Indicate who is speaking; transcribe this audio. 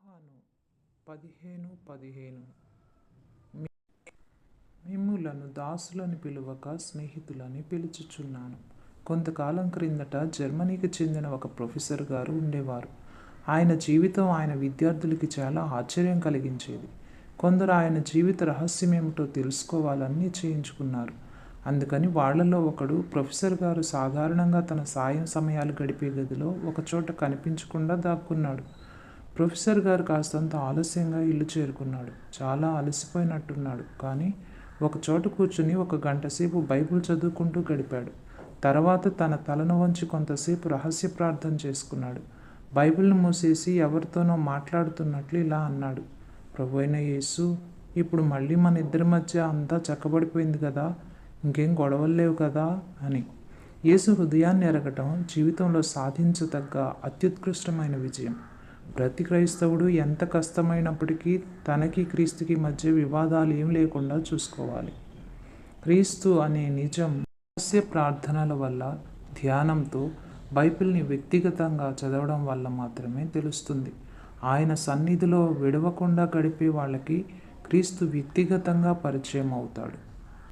Speaker 1: యోహాను 15:15 మిమ్ములను దాసులని పిలువక స్నేహితులని పిలుచుచున్నాను. కొంతకాలం క్రిందట జర్మనీకి చెందిన ఒక ప్రొఫెసర్ గారు ఉండేవారు. ఆయన జీవితం ఆయన విద్యార్థులకి చాలా ఆశ్చర్యం కలిగించేది. కొందరు ఆయన జీవిత రహస్యమేమిటో తెలుసుకోవాలని నిశ్చయించుకున్నారు. అందుకని వాళ్లలో ఒకడు, ప్రొఫెసర్ గారు సాధారణంగా తన సాయం సమయాలు గడిపే గదిలో ఒకచోట కనిపించకుండా దాక్కున్నాడు. ప్రొఫెసర్ గారు కాస్తంత ఆలస్యంగా ఇల్లు చేరుకున్నాడు. చాలా అలసిపోయినట్టున్నాడు. కానీ ఒకచోట కూర్చుని 1 గంటసేపు బైబిల్ చదువుకుంటూ గడిపాడు. తర్వాత తన తలను వంచి కొంతసేపు రహస్య ప్రార్థన చేసుకున్నాడు. బైబిల్ను మూసేసి ఎవరితోనో మాట్లాడుతున్నట్లు ఇలా అన్నాడు: ప్రభువైన యేసు, ఇప్పుడు మళ్ళీ మన ఇద్దరి మధ్య అంతా చక్కబడిపోయింది కదా, ఇంకేం గొడవలు లేవు కదా అని. యేసు హృదయాన్ని ఎరగటం జీవితంలో సాధించదగ్గ అత్యుత్కృష్టమైన విజయం. ప్రతి క్రైస్తవుడు ఎంత కష్టమైనప్పటికీ తనకి క్రీస్తుకి మధ్య వివాదాలు ఏం లేకుండా చూసుకోవాలి. క్రీస్తు అనే నిజం రహస్య ప్రార్థనల వల్ల, ధ్యానంతో, బైబిల్ని వ్యక్తిగతంగా చదవడం వల్ల మాత్రమే తెలుస్తుంది. ఆయన సన్నిధిలో విడవకుండా గడిపే వాళ్ళకి క్రీస్తు వ్యక్తిగతంగా పరిచయం అవుతాడు.